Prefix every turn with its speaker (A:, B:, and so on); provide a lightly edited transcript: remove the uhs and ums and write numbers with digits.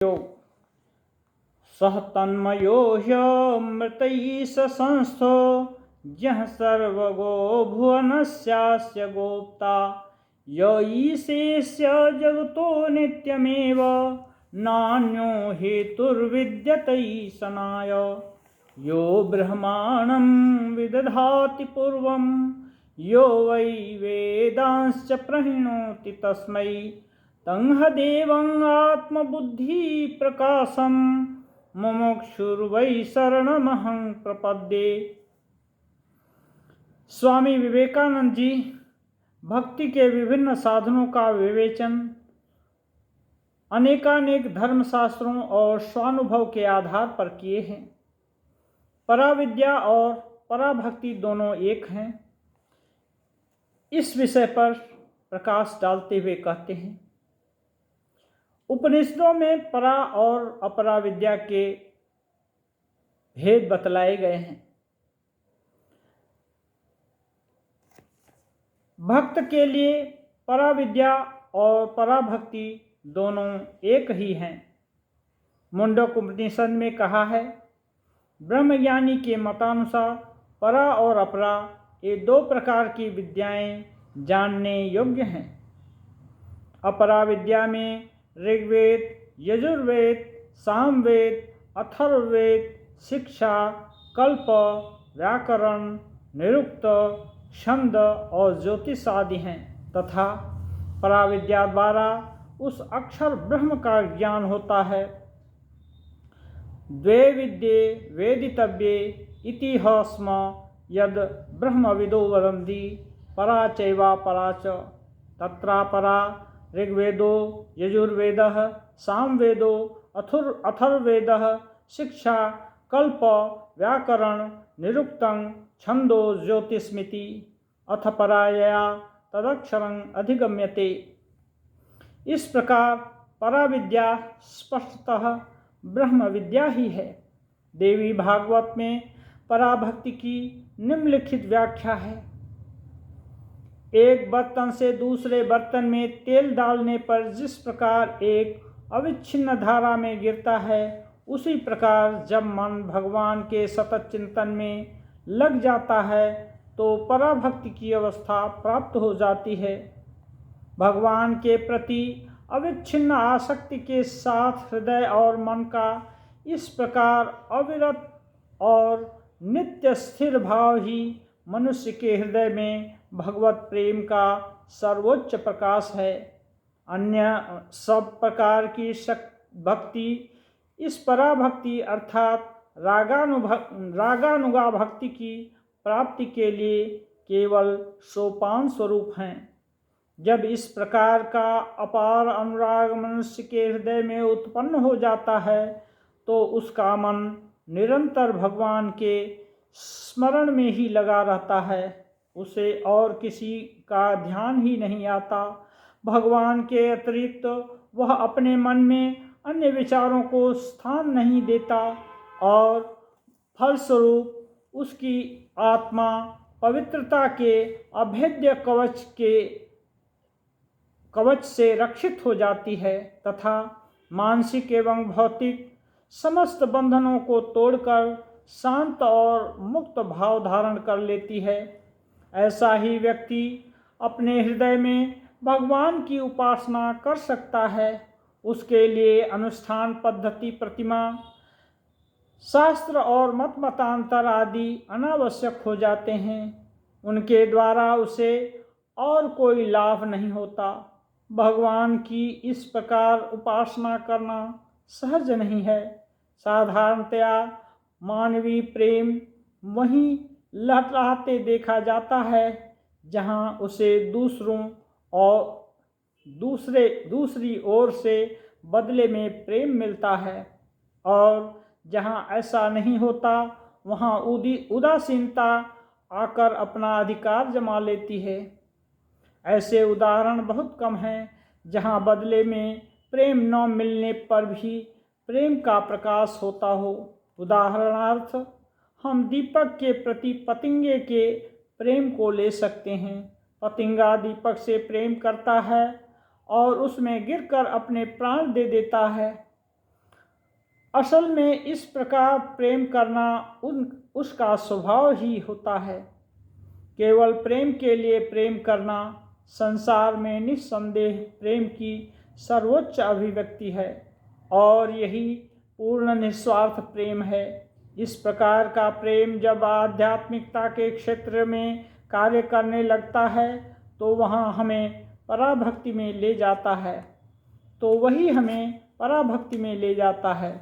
A: सह तन्मयो ह्यमृतैः स संस्थो यः सर्वगो भुवनस्यास्य गोप्ता य ईशेष्य जगतो नित्यमेव नान्यो हेतुर्विद्यते सनाय यो ब्रह्माणं विदधाति पूर्वं यो वै वेदांश्च प्रणोति तस्मै तंह देवं आत्मबुद्धि प्रकाशम मुमुक्षुर्वै शरणमहं प्रपद्ये। स्वामी विवेकानंद जी भक्ति के विभिन्न साधनों का विवेचन अनेकानेक धर्मशास्त्रों और स्वानुभव के आधार पर किए हैं। पराविद्या और पराभक्ति दोनों एक हैं। इस विषय पर प्रकाश डालते हुए कहते हैं, उपनिषदों में परा और अपरा विद्या के भेद बतलाए गए हैं। भक्त के लिए पराविद्या और पराभक्ति दोनों एक ही हैं। मुंडक उपनिषद में कहा है, ब्रह्मज्ञानी के मतानुसार परा और अपरा ये दो प्रकार की विद्याएं जानने योग्य हैं। अपरा विद्या में ऋग्वेद, यजुर्वेद, सामवेद, अथर्ववेद, शिक्षा, कल्प, व्याकरण, निरुक्त, छंद और ज्योतिष आदि हैं तथा पराविद्या द्वारा उस अक्षर ब्रह्म का ज्ञान होता है। द्वे विद्ये वेदितव्ये इति स्म यद ब्रह्मविदो वदन्ति परा चैवा परा च तत्रा परा ऋग्वेदो यजुर्वेदः सामवेदो अथर्ववेदः शिक्षा कल्प व्याकरण निरुक्तं छंदो ज्योतिष्मिति अथ पराया तदक्षरं अधिगम्यते। इस प्रकार पराविद्या स्पष्टतः ब्रह्म विद्या ही है। देवी भागवत में पराभक्ति की निम्नलिखित व्याख्या है, एक बर्तन से दूसरे बर्तन में तेल डालने पर जिस प्रकार एक अविच्छिन्न धारा में गिरता है, उसी प्रकार जब मन भगवान के सतत चिंतन में लग जाता है तो पराभक्ति की अवस्था प्राप्त हो जाती है। भगवान के प्रति अविच्छिन्न आसक्ति के साथ हृदय और मन का इस प्रकार अविरत और नित्य स्थिर भाव ही मनुष्य के हृदय में भगवत प्रेम का सर्वोच्च प्रकाश है। अन्य सब प्रकार की भक्ति इस पराभक्ति अर्थात रागानुगा भक्ति की प्राप्ति के लिए केवल सोपान स्वरूप हैं। जब इस प्रकार का अपार अनुराग मनुष्य के हृदय में उत्पन्न हो जाता है तो उसका मन निरंतर भगवान के स्मरण में ही लगा रहता है, उसे और किसी का ध्यान ही नहीं आता। भगवान के अतिरिक्त वह अपने मन में अन्य विचारों को स्थान नहीं देता और फलस्वरूप उसकी आत्मा पवित्रता के अभेद्य कवच से रक्षित हो जाती है तथा मानसिक एवं भौतिक समस्त बंधनों को तोड़कर शांत और मुक्त भाव धारण कर लेती है। ऐसा ही व्यक्ति अपने हृदय में भगवान की उपासना कर सकता है। उसके लिए अनुष्ठान पद्धति, प्रतिमा, शास्त्र और मतांतर आदि अनावश्यक हो जाते हैं। उनके द्वारा उसे और कोई लाभ नहीं होता। भगवान की इस प्रकार उपासना करना सहज नहीं है। साधारणतया मानवीय प्रेम वहीं लहलहाते देखा जाता है जहां उसे दूसरी ओर से बदले में प्रेम मिलता है, और जहां ऐसा नहीं होता वहां उदासीनता आकर अपना अधिकार जमा लेती है। ऐसे उदाहरण बहुत कम हैं जहां बदले में प्रेम न मिलने पर भी प्रेम का प्रकाश होता हो। उदाहरणार्थ हम दीपक के प्रति पतंगे के प्रेम को ले सकते हैं। पतंगा दीपक से प्रेम करता है और उसमें गिरकर अपने प्राण दे देता है। असल में इस प्रकार प्रेम करना उसका स्वभाव ही होता है। केवल प्रेम के लिए प्रेम करना संसार में निस्संदेह प्रेम की सर्वोच्च अभिव्यक्ति है और यही पूर्ण निस्वार्थ प्रेम है। इस प्रकार का प्रेम जब आध्यात्मिकता के क्षेत्र में कार्य करने लगता है तो वहाँ हमें पराभक्ति में ले जाता है